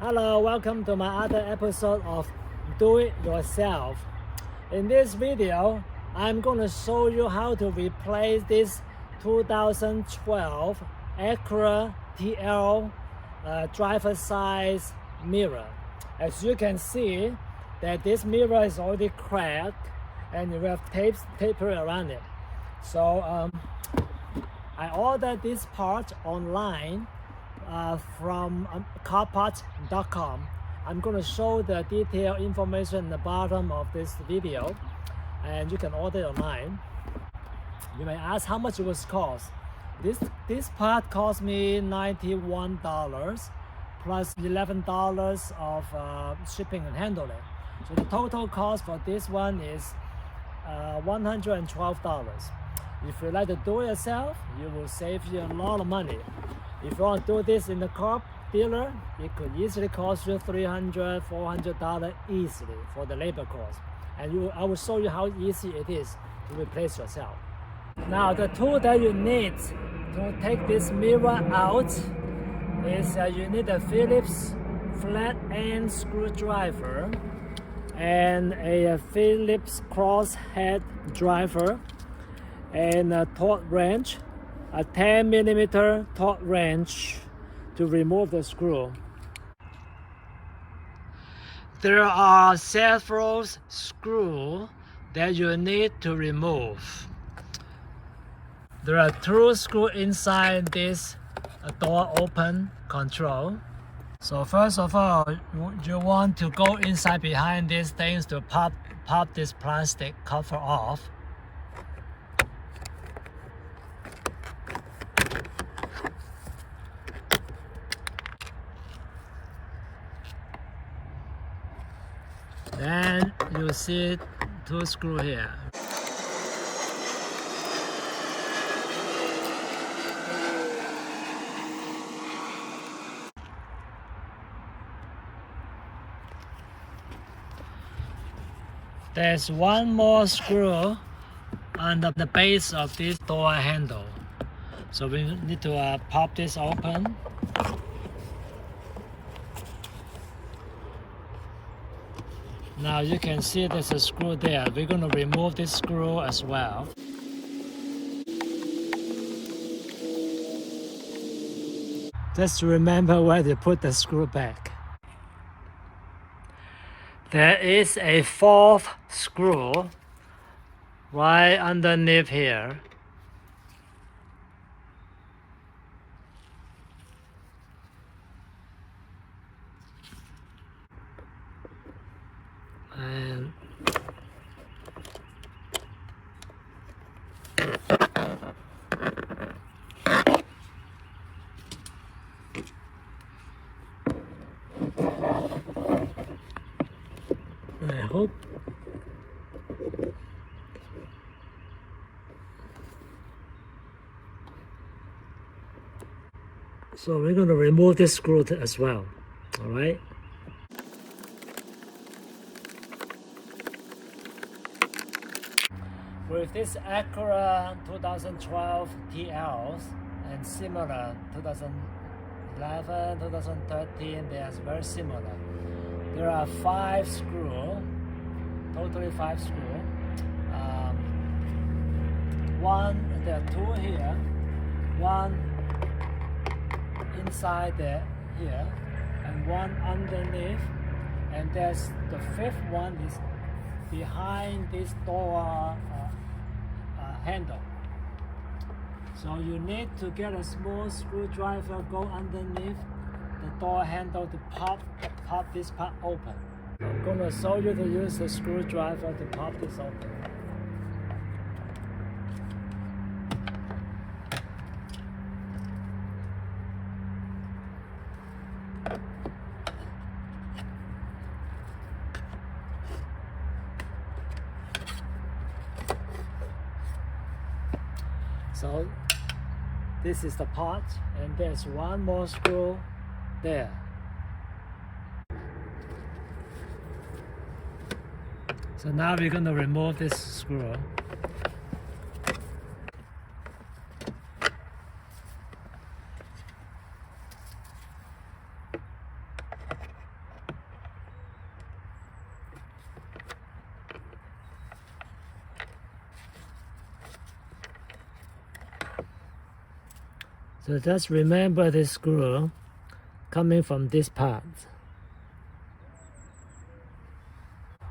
Hello, welcome to my other episode of Do It Yourself. In this video, I'm going to show you how to replace this 2012 Acura TL driver size mirror. As you can see, that this mirror is already cracked and you have tape around it. So I ordered this part online from carparts.com. I'm going to show the detailed information at the bottom of this video, and you can order it online. You may ask how much it was cost. This part cost me $91 plus $11 of shipping and handling. So the total cost for this one is $112. If you like to do it yourself, you will save you a lot of money. If you want to do this in the car dealer, it could easily cost you $300, $400 easily for the labor cost. And I will show you how easy it is to replace yourself. Now the tool that you need to take this mirror out is you need a Phillips flat end screwdriver and a Phillips crosshead driver and a torque wrench, a 10mm torque wrench to remove the screw. There are several screws that you need to remove. There are 2 screws inside this door open control. So first of all, you want to go inside behind these things to pop this plastic cover off. Then you see 2 screws here. There's 1 more screw on the base of this door handle. So we need to pop this open. Now you can see there's a screw there. We're going to remove this screw as well. Just remember where to put the screw back. There is a 4th screw right underneath here. And I hope so. We're going to remove this screw as well. All right. With this Acura 2012 TLs and similar 2011, 2013, they are very similar. There are 5 screws, totally 5 screws. There are 2 here, 1 inside there here, and 1 underneath, and there's the 5th one is behind this door handle. So you need to get a small screwdriver, go underneath the door handle to pop this part open. I'm going to show you to use the screwdriver to pop this open. So this is the part, and there's 1 more screw there. So now we're going to remove this screw. So just remember this screw coming from this part.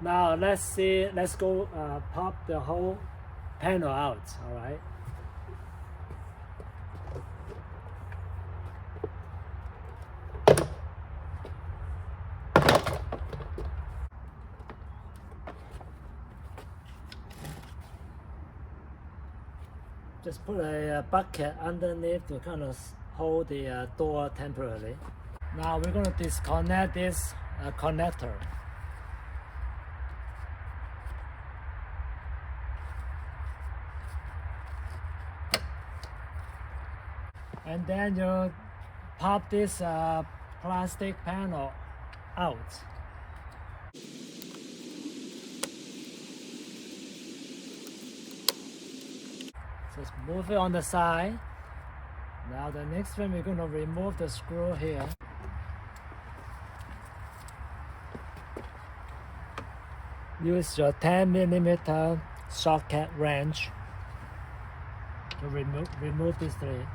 Now let's go pop the whole panel out, all right? Just put a bucket underneath to kind of hold the door temporarily. Now we're going to disconnect this connector. And then you pop this plastic panel out. Just move it on the side. Now the next one, we're going to remove the screw here. Use your 10mm socket wrench to remove these three.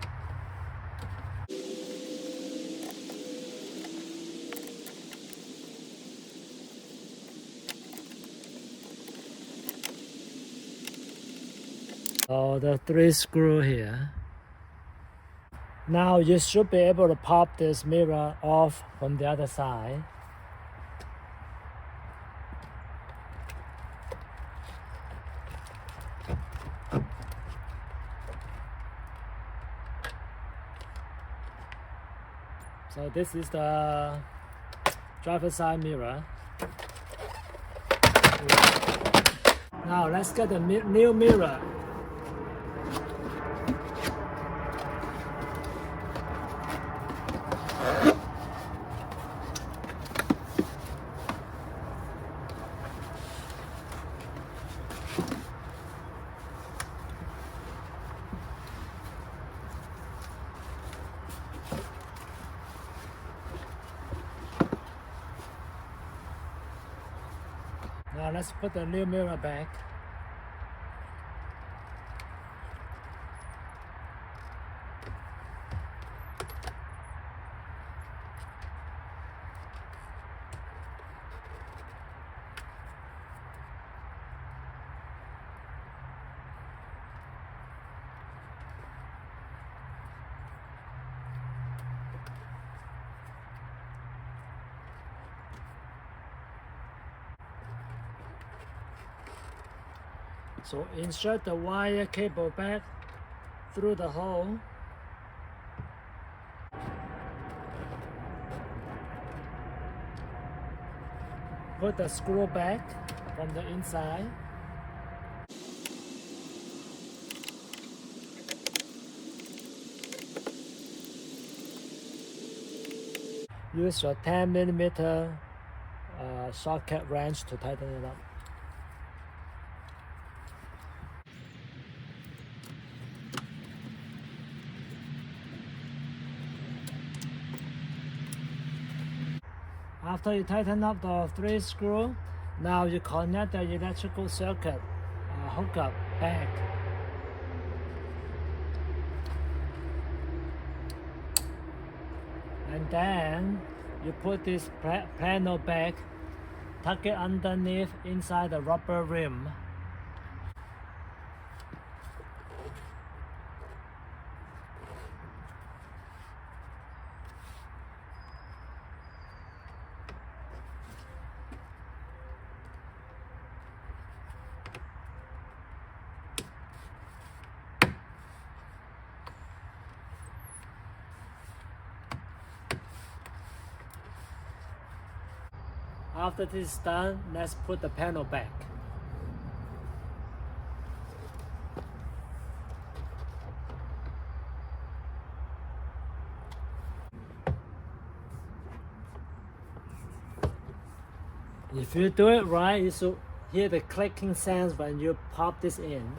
So the 3 screw here. Now you should be able to pop this mirror off from the other side. So this is the driver's side mirror. Now let's get the new mirror. Now let's put the new mirror back. So insert the wire cable back through the hole. Put the screw back from the inside. Use your 10mm socket wrench to tighten it up. After you tighten up the 3 screws, now you connect the electrical circuit hookup back. And then you put this panel back, tuck it underneath inside the rubber rim. After this is done, let's put the panel back. If you do it right, you should hear the clicking sounds when you pop this in.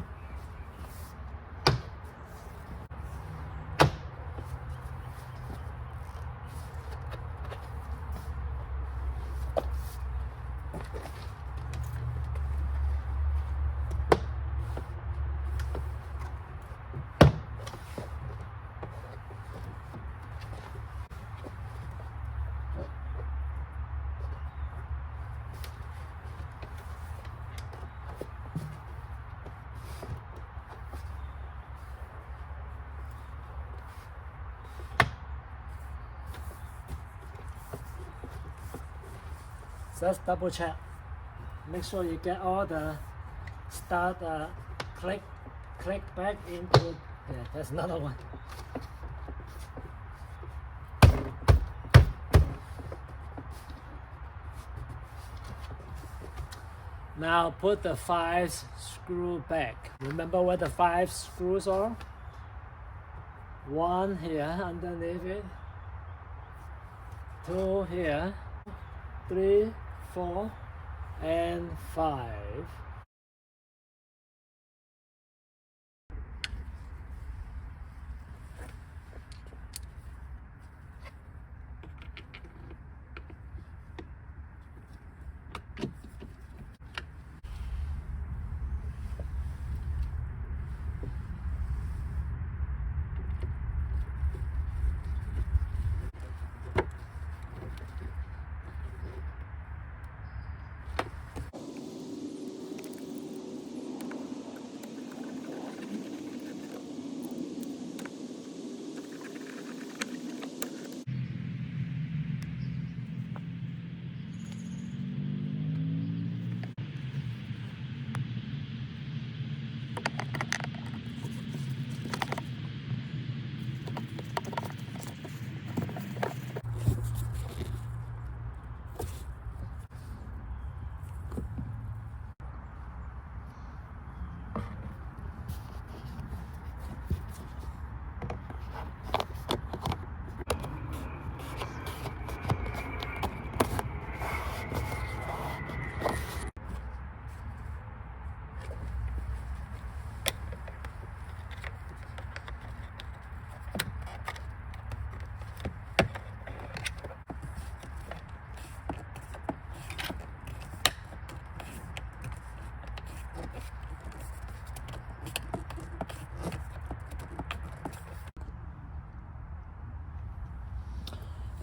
Just double check. Make sure you get all the start click back into. Yeah, there's another one. Now put the 5 screw back. Remember where the 5 screws are? 1 here underneath it, 2 here, 3, 4, and 5.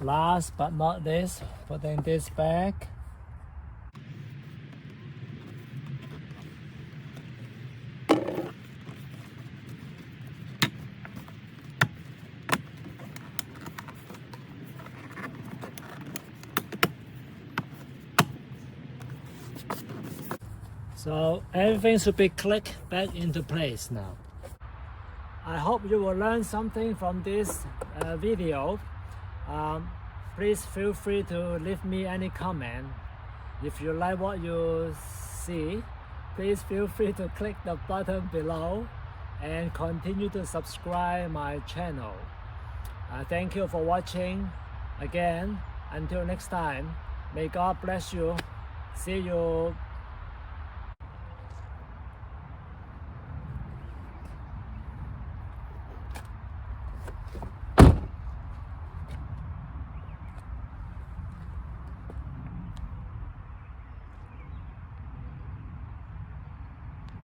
Last but not least, putting this back. So everything should be clicked back into place now. I hope you will learn something from this video. Please feel free to leave me any comment. If you like what you see, please feel free to click the button below and continue to subscribe my channel. Thank you for watching. Again, until next time, may God bless you. See you